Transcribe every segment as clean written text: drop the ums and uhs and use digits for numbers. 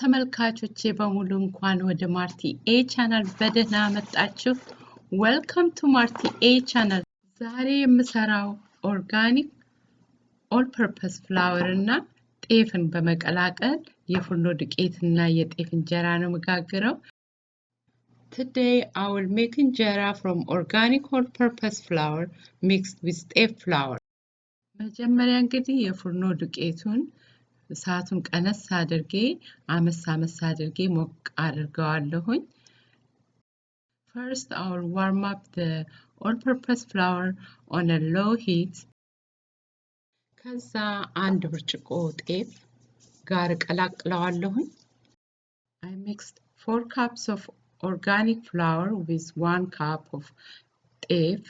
ተመልካቾቼ በሙሉ እንኳን ወደ ማርቲ ኤ ቻናል በደህና መጣችሁ። ዌልካም ቱ ማርቲ ኤ ቻናል። ዛሬ የምሰራው ኦርጋኒክ ኦል ፐርፐስ ፍላወር እና ጤፍን በመቀላቀል የፉርኖ ዱቄትና የጤፍ እንጀራ ነው መጋገረው። Today I will make injera from organic all purpose flour mixed with teff flour. መጀመሪያ እንግዲህ የፉርኖ ዱቄቱን እሳቱን ቀነስ አድርጌ አመሳ አድርጌ ሞቅ አድርገዋለሁኝ። First I will warm up the all-purpose flour on a low heat. ከዛ አንድ ብርጭቆ ጤፍ ጋር ቀላቅለዋለሁኝ። I mixed 4 cups of organic flour with 1 cup of teff.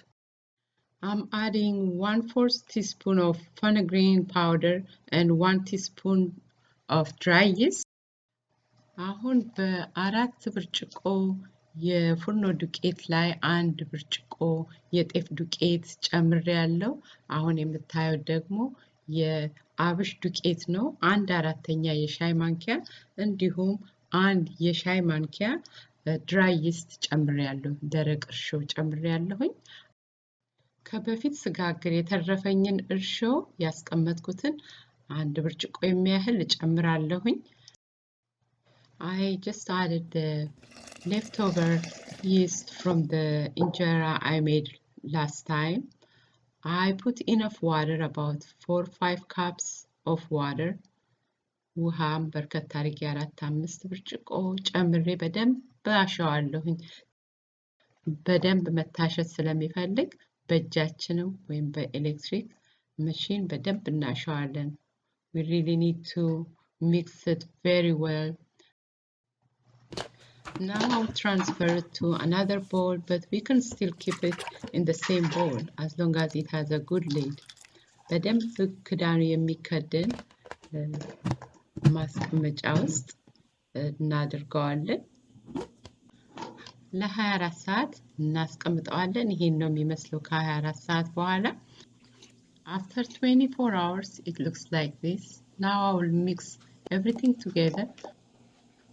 I'm adding 1/4 teaspoon of fenugreek powder and 1 teaspoon of dry yeast. አሁን በአራት ብርጭቆ የፉርኖ ዱቄት ላይ አንድ ብርጭቆ የጤፍ ዱቄት ጨምሬያለሁ። አሁን የምታዩት ደግሞ የአብሽ ዱቄት ነው። 1/4 የሻይ ማንኪያ እንዲሁም 1 የሻይ ማንኪያ dry yeast ጨምሬያለሁ። ደረቅ እርሾ ጨምሬያለሁኝ። ከበፊት ስጋግር የተረፈኝን እርሾ ያስቀመጥኩትን አንድ ብርጭቆ የሚያህል ጨምራለሁኝ። I just added the leftover yeast from the injera I made last time. I put enough water, about 4-5 cups of water. ውሃም በርከት አድርጌ 4-5 ብርጭቆ ጨምሬ በደንብ አሸዋለሁኝ። በደንብ መታሸት ስለሚፈልግ በእጃችንም ወይም በኤሌክትሪክ መሽን በደንብ እናሸዋለን። We really need to mix it very well. Now I'll transfer it to another bowl, but we can still keep it in the same bowl as long as it has a good lid. በደንብ ክዳኑ የሚከደን ማስቀመጫ ውስጥ እናድርገዋለን። ለ24 ሰዓት እናስቀምጠዋለን። ይሄን ነው የሚመስለው ከ24 ሰዓት በኋላ። After 24 hours it looks like this. Now I will mix everything together.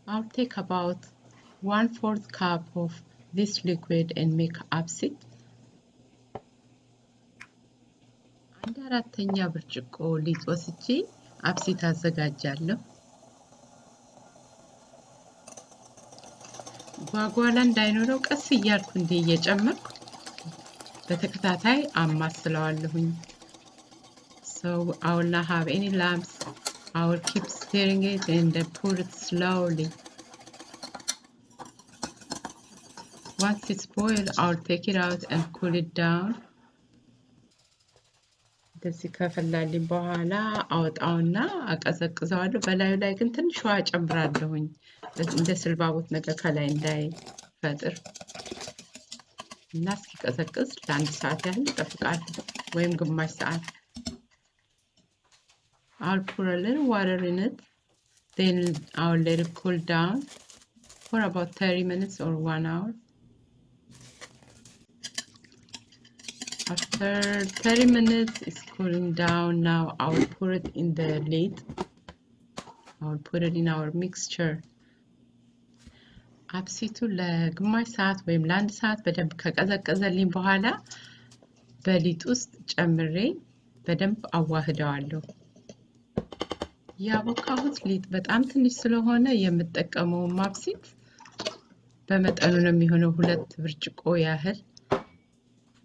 I'll take about 1/4 cup of this liquid and make absit. 1/4 ብርጭቆ ሊጥ ወስጄ አብሲት አዘጋጃለሁ። ጓጓላ እንዳይኖረው ቀስ እያልኩ እየጨመርኩ በተከታታይ አማስለዋለሁኝ። So I will not have any lumps. I will keep stirring it and pour it slowly. Once it's boiled, I'll take it out and cool it down. እንደዚህ ከፈላልኝ በኋላ አወጣውና አቀዘቅዘዋለሁ። በላዩ ላይ ግን ትንሽ ውሃ ጨምራለሁኝ እንደ ስልባቦት ነገር ከላይ እንዳይፈጥር እና እስኪቀዘቅዝ ለአንድ ሰዓት ያህል እጠብቃለሁ ወይም ግማሽ ሰዓት። I'll pour a little water in it, then I'll let it cool down for about 30 minutes or 1 hour. After 30 minutes it's cooling down. Now I will put it in the lid. I will put it in our mixture. አብሲቱ ለግማሽ ሰዓት ወይም ለአንድ ሰዓት በደንብ ከቀዘቀዘልኝ በኋላ በሊጥ ውስጥ ጨምሬ በደንብ አዋህደዋለሁ። ያቦካሁት ሊጥ በጣም ትንሽ ስለሆነ የምጠቀመው አብሲት በመጠኑ ነው የሚሆነው። 2 ብርጭቆ ያህል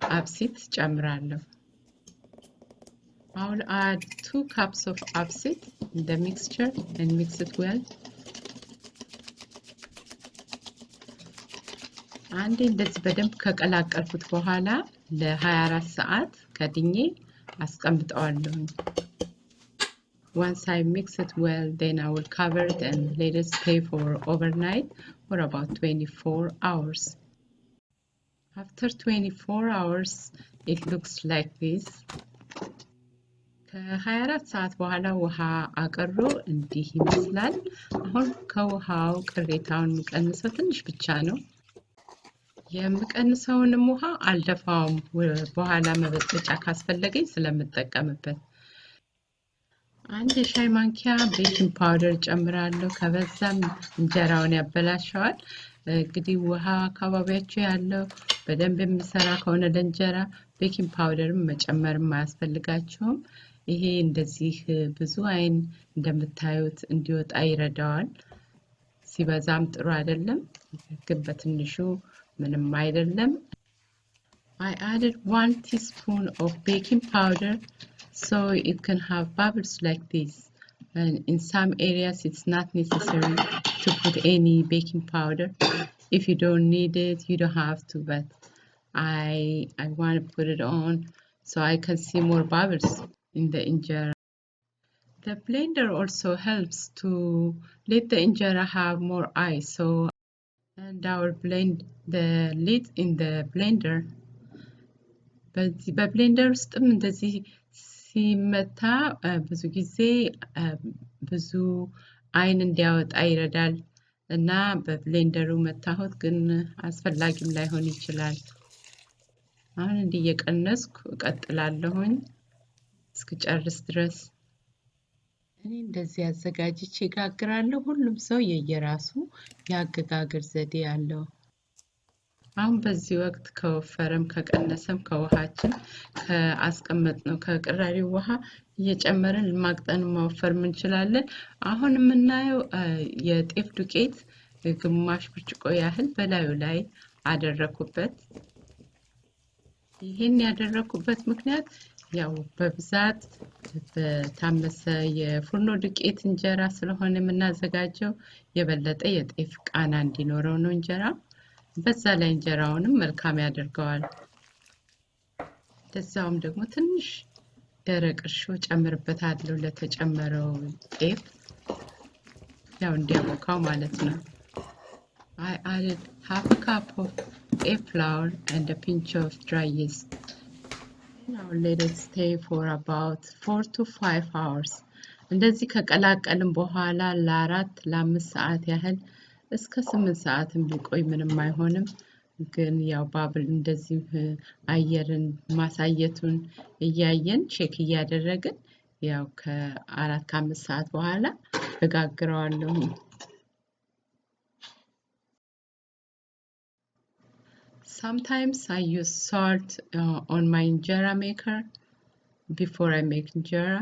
absit ጨምራለሁ። I will add 2 cups of absit in the mixture and mix it well. አንዴ እንደዚህ በደንብ ከቀላቀልኩት በኋላ ለ24 ሰዓት ከድኜ አስቀምጠዋለሁ። Once I mix it well, then I will cover it and let it stay for overnight for about 24 hours. After 24 hours, it looks like this. ከ24 ሰዓት በኋላ ውሃ አቀሮ እንዲህ ይመስላል። አሁን ከውሃው ቅሬታውን ቀንሰው ትንሽ ብቻ ነው የምቀንሰውንም ውሃ አልደፋውም። በኋላ መበጥበጫ ካስፈለገኝ ስለምጠቀምበት አንድ ሻይ ማንኪያ ቤኪንግ ፓውደር ጨምራለሁ ከበዛም እንጀራውን ያበላሸዋል እንግዲህ ውሃ አካባቢያችሁ ያለው በደንብ የሚሰራ ከሆነ ለእንጀራ ቤኪንግ ፓውደርም መጨመርም አያስፈልጋችሁም ይሄ እንደዚህ ብዙ አይን እንደምታዩት እንዲወጣ ይረዳዋል ሲበዛም ጥሩ አይደለም ግን በትንሹ ምንም አይደለም I added 1 teaspoon of baking powder so it can have bubbles like this and in some areas it's not necessary to put any baking powder if you don't need it you don't have to but I want to put it on so I can see more bubbles in the injera the blender also helps to let the injera have more ice so and I will blend the lid in the blender በብሌንደር ውስጥም እንደዚህ ሲመታ ብዙ ጊዜ ብዙ አይን እንዲያወጣ ይረዳል እና በብሌንደሩ መታሁት ግን አስፈላጊም ላይሆን ይችላል አሁን እንዲየቀነስኩ እቀጥላለሁኝ እስከጨርስ ድረስ እኔ እንደዚህ አዘጋጅቼ ጋግራለሁ ሁሉም ሰው የየራሱ ያገጋገር ዘዴ ያለው አሁን በዚህ ወቅት ከወፈረም ከቀነሰም ከውሃችን ከአስቀመጥነው ከቅራሪው ውሃ እየጨመረን ማቅጠን ማወፈር እንችላለን አሁን የምናየው የጤፍ ዱቄት ግማሽ ብርጭቆ ያህል በላዩ ላይ አደረኩበት ይሄን ያደረኩበት ምክንያት ያው በብዛት በታመሰ የፉርኖ ዱቄት እንጀራ ስለሆነ የምናዘጋጀው የበለጠ የጤፍ ቃና እንዲኖረው ነው እንጀራ በዛ ላይ እንጀራውንም መልካም ያደርገዋል ለዛውም ደግሞ ትንሽ ደረቅ እርሾ ጨምርበታለሁ ለተጨመረው ጤፍ ያው እንዲያቦካው ማለት ነው I added half a cup of egg flour and a pinch of dry yeast now let it stay for about 4 to 5 hours እንደዚህ ከቀላቀልን በኋላ ለ4 ሰዓት ያህል እስከ 8 ሰዓትም ቢቆይ ምንም አይሆንም ግን ያው ባብል እንደዚህ አየርን ማሳየቱን እያየን ቼክ እያደረግን ያው ከ4-5 ሰዓት በኋላ እጋግረዋለሁ Sometimes I use salt on my Injera maker before I make Injera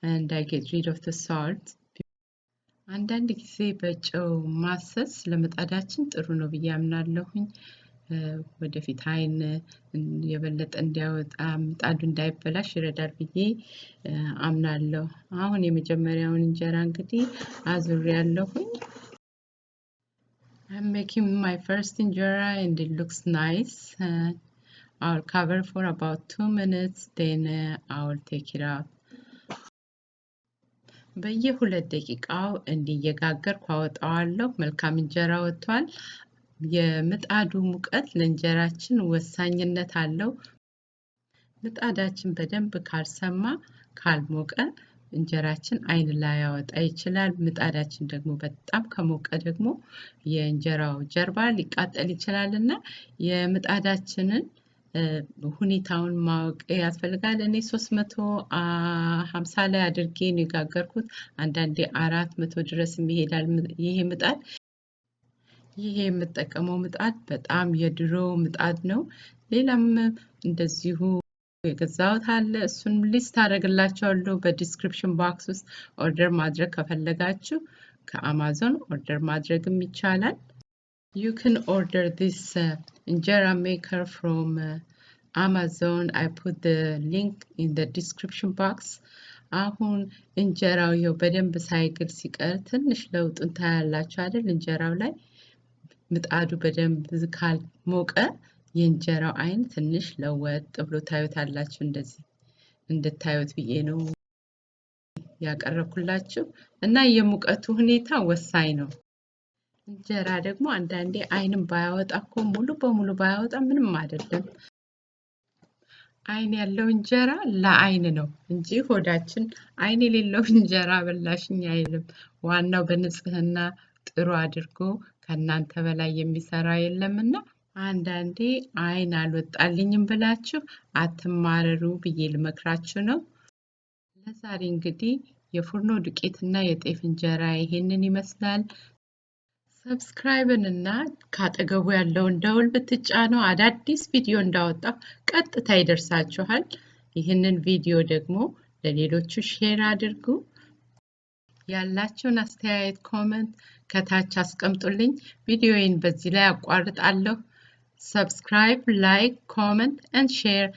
and I get rid of the salt አንዳንድ ጊዜ በጨው ማሰስ ለምጣዳችን ጥሩ ነው በያምናለሁኝ ወደፊት አይን የበለጠ እንዲያወጣ ምጣዱ እንዳይበላሽ ይረዳል ብዬ አምናለሁ አሁን የመጀመሪያውን እንጀራ እንግዲህ አዙሪያለሁኝ I'm making my first injera and it looks nice I'll cover for about 2 minutes then I'll take it out በየ2 ደቂቃው እንዲየጋገርኩ አወጣዋለሁ መልካም እንጀራ ወጥቷል የምጣዱ ሙቀት ለእንጀራችን ወሳኝነት አለው ምጣዳችን በደንብ ካልሰማ ካልሞቀ እንጀራችን አይን ላይ ያወጣ ይችላል ምጣዳችን ደግሞ በጣም ከሞቀ ደግሞ የእንጀራው ጀርባ ሊቃጠል ይችላልና የምጣዳችንን ሁኔታውን ማወቅ ያስፈልጋል እኔ 350 ላይ አድርጌ ነው የጋገርኩት አንዳንዴ 400 ድረስ ይሄዳል ይሄ ምጣድ ይሄ የምጠቀመው ምጣድ በጣም የድሮ ምጣድ ነው ሌላም እንደዚሁ የገዛሁት አለ እሱን ሊስት አደርግላችኋለሁ በዲስክሪፕሽን ቦክስ ውስጥ ኦርደር ማድረግ ከፈለጋችሁ ከአማዞን ኦርደር ማድረግም ይቻላል You can order this Injera Maker from Amazon. I put the link in the description box. አሁን እንጀራው ይው በደንብ ሳይግል ሲቀር ትንሽ ለውጥን ታያላችሁ አይደል እንጀራው ላይ ምጣዱ በደንብ ዝካል ሞቀ የእንጀራው አይን ትንሽ ለወጥ ብሎ ታዩታላችሁ እንደዚህ እንድታዩት ብዬ ነው ያቀረብኩላችሁ እና የሙቀቱ ሁኔታ ወሳኝ ነው እንጀራ ደግሞ አንዳንዴ አይንም ባያወጣኮ ሙሉ በሙሉ ባያወጣ ምንም አይደለም አይን ያለው እንጀራ ለአይን ነው እንጂ ሆዳችን አይን የሌለው እንጀራ በላሽኝ አይልም ዋናው በንጽህና ጥሩ አድርጎ ከናንተ በላይ የሚሰራ የለምና አንዳንዴ አይን አልወጣልኝም ብላችሁ አትማረሩ ብዬ ልመክራችሁ ነው ለዛሬ እንግዲህ የፉርኖ ዱቄትና የጤፍ እንጀራ ይሄንን ይመስላል። ሰብስክራይብን እና ካጠገቡ ያለውን ደውል ብትጫኑ አዳዲስ ቪዲዮ እንዳወጣው ቀጥታ ይደርሳችኋል። ይህንን ቪዲዮ ደግሞ ለሌሎቹ ሼር አድርጉ። ያላችሁን አስተያየት ኮሜንት ከታች አስቀምጡልኝ። ቪዲዮዬን በዚህ ላይ አቋርጣለሁ። Subscribe, like, comment and share.